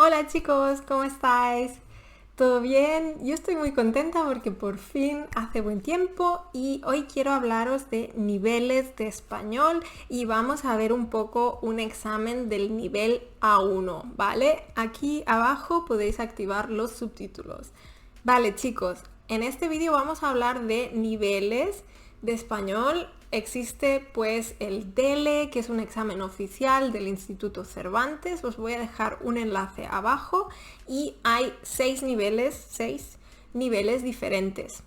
Hola chicos, ¿cómo estáis? ¿Todo bien? Yo estoy muy contenta porque por fin hace buen tiempo y hoy quiero hablaros de niveles de español y vamos a ver un poco un examen del nivel A1, ¿vale? Aquí abajo podéis activar los subtítulos. Vale chicos, en este vídeo vamos a hablar de niveles de español. Existe pues el DELE, que es un examen oficial del Instituto Cervantes. Os voy a dejar un enlace abajo y hay seis niveles diferentes.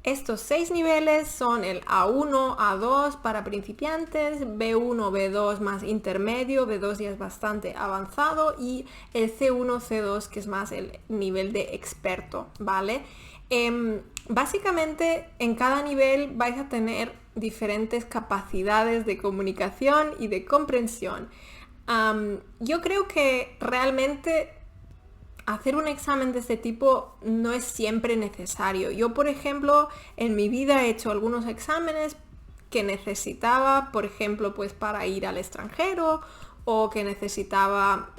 Estos seis niveles son el A1, A2 para principiantes, B1, B2 más intermedio, B2 ya es bastante avanzado y el C1, C2 que es más el nivel de experto, ¿vale? Básicamente en cada nivel vais a tener diferentes capacidades de comunicación y de comprensión. Yo creo que realmente hacer un examen de este tipo no es siempre necesario. Yo, por ejemplo, en mi vida he hecho algunos exámenes que necesitaba, por ejemplo, pues para ir al extranjero o que necesitaba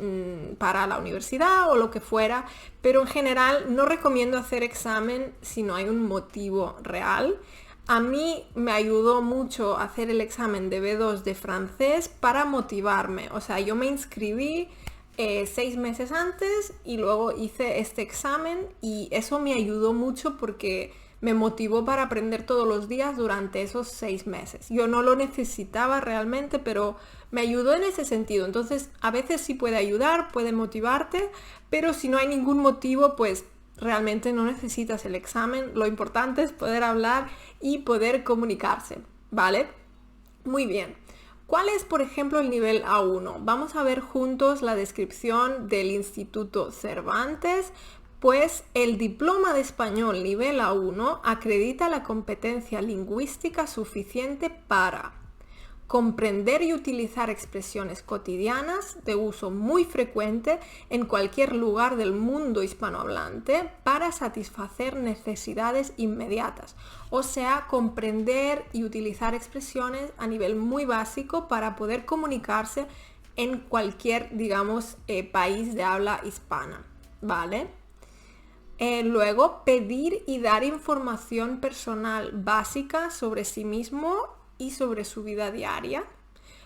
para la universidad o lo que fuera, pero en general no recomiendo hacer examen si no hay un motivo real. A mí me ayudó mucho hacer el examen de B2 de francés para motivarme. O sea, yo me inscribí 6 meses antes y luego hice este examen y eso me ayudó mucho porque me motivó para aprender todos los días durante esos 6 meses. Yo no lo necesitaba realmente, pero me ayudó en ese sentido. Entonces, a veces sí puede ayudar, puede motivarte, pero si no hay ningún motivo, pues realmente no necesitas el examen. Lo importante es poder hablar y poder comunicarse, ¿vale? Muy bien. ¿Cuál es, por ejemplo, el nivel A1? Vamos a ver juntos la descripción del Instituto Cervantes. Pues el diploma de español nivel A1 acredita la competencia lingüística suficiente para comprender y utilizar expresiones cotidianas de uso muy frecuente en cualquier lugar del mundo hispanohablante para satisfacer necesidades inmediatas. O sea, comprender y utilizar expresiones a nivel muy básico para poder comunicarse en cualquier, digamos, país de habla hispana, ¿vale? Luego, pedir y dar información personal básica sobre sí mismo y sobre su vida diaria.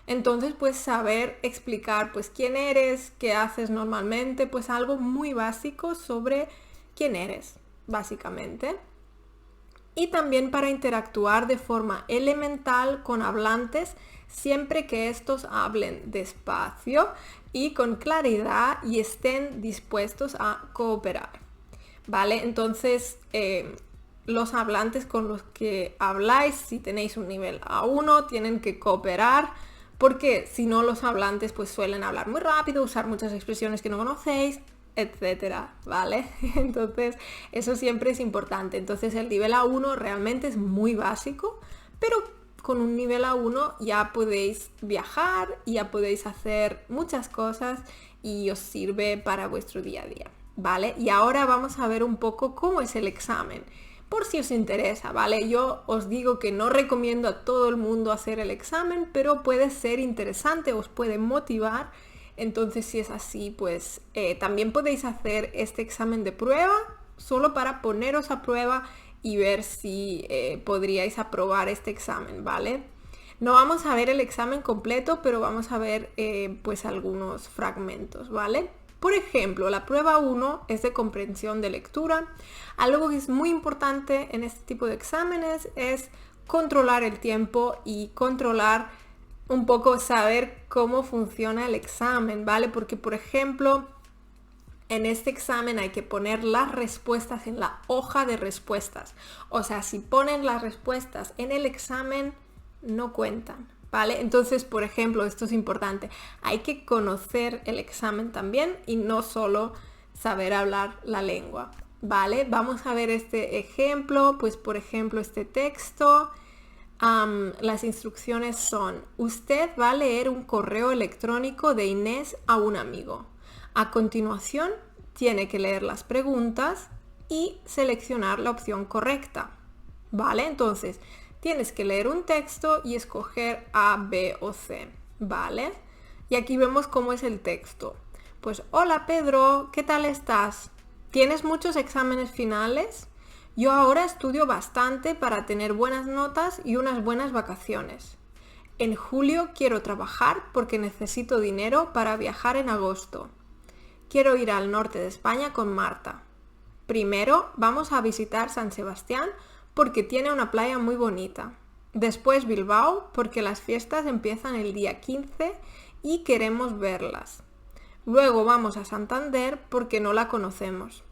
Entonces, pues saber explicar, pues quién eres, qué haces normalmente, pues algo muy básico sobre quién eres, básicamente. Y también para interactuar de forma elemental con hablantes, siempre que estos hablen despacio y con claridad y estén dispuestos a cooperar. ¿Vale? Entonces, los hablantes con los que habláis, si tenéis un nivel A1, tienen que cooperar, porque si no los hablantes pues suelen hablar muy rápido, usar muchas expresiones que no conocéis, etcétera, ¿vale? Entonces, eso siempre es importante. Entonces, el nivel A1 realmente es muy básico, pero con un nivel A1 ya podéis viajar, ya podéis hacer muchas cosas y os sirve para vuestro día a día, ¿vale? Y ahora vamos a ver un poco cómo es el examen, por si os interesa, ¿vale? Yo os digo que no recomiendo a todo el mundo hacer el examen, pero puede ser interesante, os puede motivar. Entonces, si es así, pues también podéis hacer este examen de prueba, solo para poneros a prueba y ver si podríais aprobar este examen, ¿vale? No vamos a ver el examen completo, pero vamos a ver pues algunos fragmentos, ¿vale? Por ejemplo, la prueba 1 es de comprensión de lectura. Algo que es muy importante en este tipo de exámenes es controlar el tiempo y controlar un poco, saber cómo funciona el examen, ¿vale? Porque, por ejemplo, en este examen hay que poner las respuestas en la hoja de respuestas. O sea, si ponen las respuestas en el examen, no cuentan, ¿vale? Entonces, por ejemplo, esto es importante. Hay que conocer el examen también y no solo saber hablar la lengua, ¿vale? Vamos a ver este ejemplo. Pues, por ejemplo, este texto. Las instrucciones son: usted va a leer un correo electrónico de Inés a un amigo. A continuación, tiene que leer las preguntas y seleccionar la opción correcta, ¿vale? Entonces, tienes que leer un texto y escoger A, B o C, ¿vale? Y aquí vemos cómo es el texto. Pues hola Pedro, ¿qué tal estás? ¿Tienes muchos exámenes finales? Yo ahora estudio bastante para tener buenas notas y unas buenas vacaciones. En julio quiero trabajar porque necesito dinero para viajar en agosto. Quiero ir al norte de España con Marta. Primero vamos a visitar San Sebastián porque tiene una playa muy bonita. Después Bilbao porque las fiestas empiezan el día 15 y queremos verlas. Luego vamos a Santander porque no la conocemos.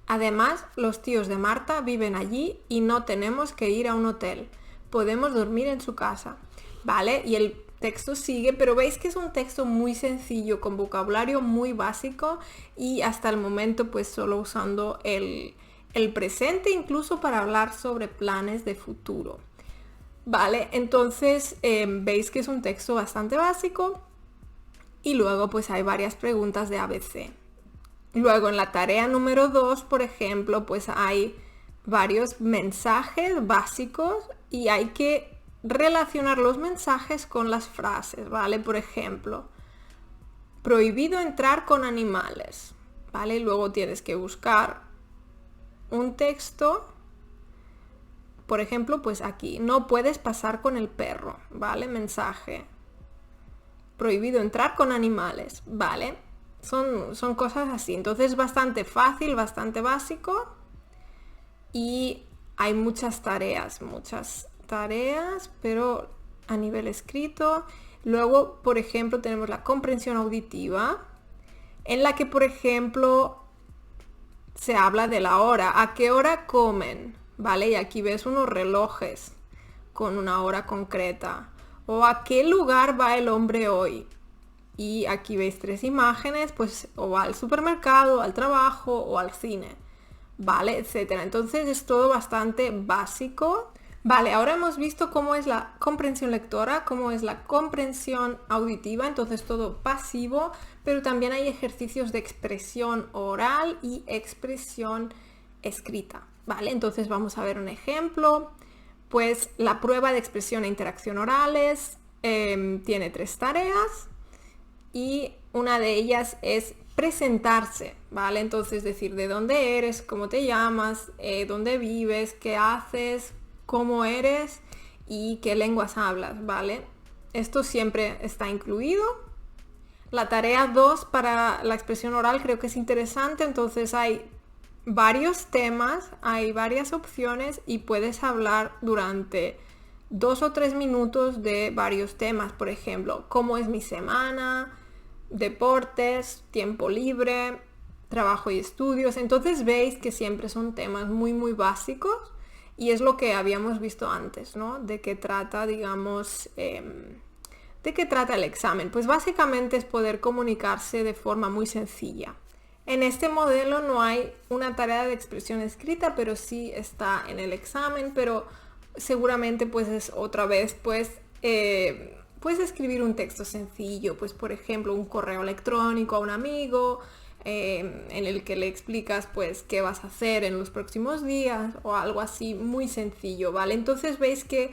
Además, los tíos de Marta viven allí y no tenemos que ir a un hotel. Podemos dormir en su casa. ¿Vale? Y el texto sigue, pero veis que es un texto muy sencillo, con vocabulario muy básico y hasta el momento pues solo usando el presente, incluso para hablar sobre planes de futuro. ¿Vale? Entonces veis que es un texto bastante básico y luego pues hay varias preguntas de ABC. Luego en la tarea número 2, por ejemplo, pues hay varios mensajes básicos y hay que relacionar los mensajes con las frases, ¿vale? Por ejemplo, prohibido entrar con animales, ¿vale? Luego tienes que buscar un texto, por ejemplo, pues aquí, no puedes pasar con el perro, ¿vale? Mensaje, prohibido entrar con animales, ¿vale? Son cosas así, entonces bastante fácil, bastante básico y hay muchas tareas, pero a nivel escrito. Luego, por ejemplo, tenemos la comprensión auditiva, en la que, por ejemplo, se habla de la hora. ¿A qué hora comen? ¿Vale? Y aquí ves unos relojes con una hora concreta. O ¿a qué lugar va el hombre hoy? Y aquí veis 3 imágenes, pues o va al supermercado, al trabajo o al cine, ¿vale? Etcétera. Entonces es todo bastante básico. Vale, ahora hemos visto cómo es la comprensión lectora, cómo es la comprensión auditiva, entonces todo pasivo, pero también hay ejercicios de expresión oral y expresión escrita, ¿vale? Entonces vamos a ver un ejemplo. Pues la prueba de expresión e interacción orales tiene 3 tareas y una de ellas es presentarse, ¿vale? Entonces decir de dónde eres, cómo te llamas, dónde vives, qué haces, cómo eres y qué lenguas hablas, ¿vale? Esto siempre está incluido. La tarea 2 para la expresión oral creo que es interesante, entonces hay varios temas, hay varias opciones y puedes hablar durante 2 o 3 minutos de varios temas, por ejemplo, cómo es mi semana, deportes, tiempo libre, trabajo y estudios. Entonces veis que siempre son temas muy básicos. Y es lo que habíamos visto antes, ¿no? De qué trata, digamos, de qué trata el examen. Pues básicamente es poder comunicarse de forma muy sencilla. En este modelo no hay una tarea de expresión escrita, pero sí está en el examen, pero seguramente pues es otra vez, pues escribir un texto sencillo, pues por ejemplo un correo electrónico a un amigo, en el que le explicas pues qué vas a hacer en los próximos días o algo así muy sencillo, ¿vale? Entonces veis que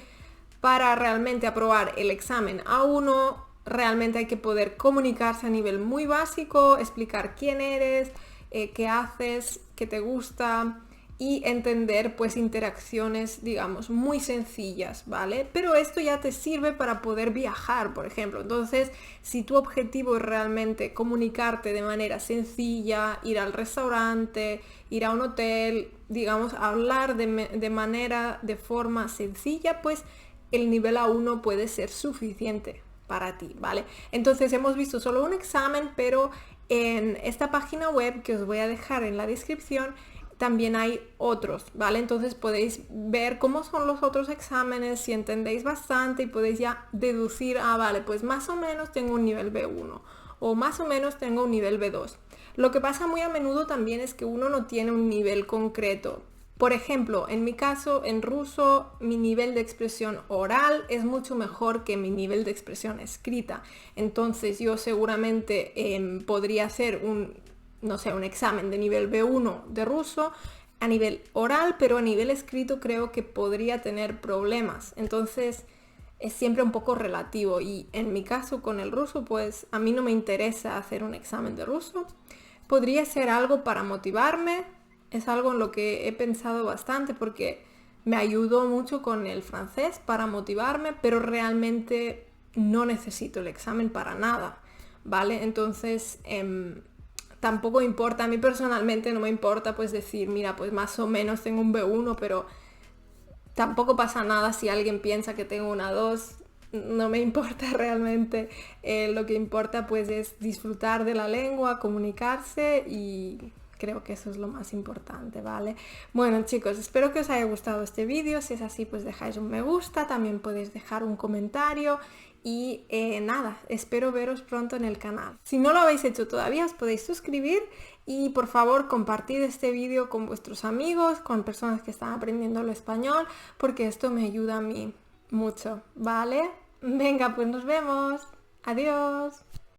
para realmente aprobar el examen A1 realmente hay que poder comunicarse a nivel muy básico, explicar quién eres, qué haces, qué te gusta y entender pues interacciones, digamos, muy sencillas, ¿vale? Pero esto ya te sirve para poder viajar, por ejemplo. Entonces, si tu objetivo es realmente comunicarte de manera sencilla, ir al restaurante, ir a un hotel, digamos, hablar de forma sencilla, pues el nivel A1 puede ser suficiente para ti, ¿vale? Entonces hemos visto solo un examen, pero en esta página web que os voy a dejar en la descripción también hay otros, ¿vale? Entonces podéis ver cómo son los otros exámenes, si entendéis bastante y podéis ya deducir, vale, pues más o menos tengo un nivel B1 o más o menos tengo un nivel B2. Lo que pasa muy a menudo también es que uno no tiene un nivel concreto. Por ejemplo, en mi caso, en ruso, mi nivel de expresión oral es mucho mejor que mi nivel de expresión escrita. Entonces yo seguramente podría hacer un examen de nivel B1 de ruso a nivel oral, pero a nivel escrito creo que podría tener problemas. Entonces es siempre un poco relativo y en mi caso con el ruso pues a mí no me interesa hacer un examen de ruso. Podría ser algo para motivarme, es algo en lo que he pensado bastante porque me ayudó mucho con el francés para motivarme, pero realmente no necesito el examen para nada, ¿vale? Entonces tampoco importa, a mí personalmente no me importa pues decir, mira, pues más o menos tengo un B1, pero tampoco pasa nada si alguien piensa que tengo una 2, no me importa realmente. Lo que importa pues es disfrutar de la lengua, comunicarse y creo que eso es lo más importante, ¿vale? Bueno chicos, espero que os haya gustado este vídeo. Si es así, pues dejáis un me gusta, también podéis dejar un comentario y nada, espero veros pronto en el canal. Si no lo habéis hecho todavía, os podéis suscribir y por favor compartid este vídeo con vuestros amigos, con personas que están aprendiendo el español, porque esto me ayuda a mí mucho, ¿vale? Venga, pues nos vemos. Adiós.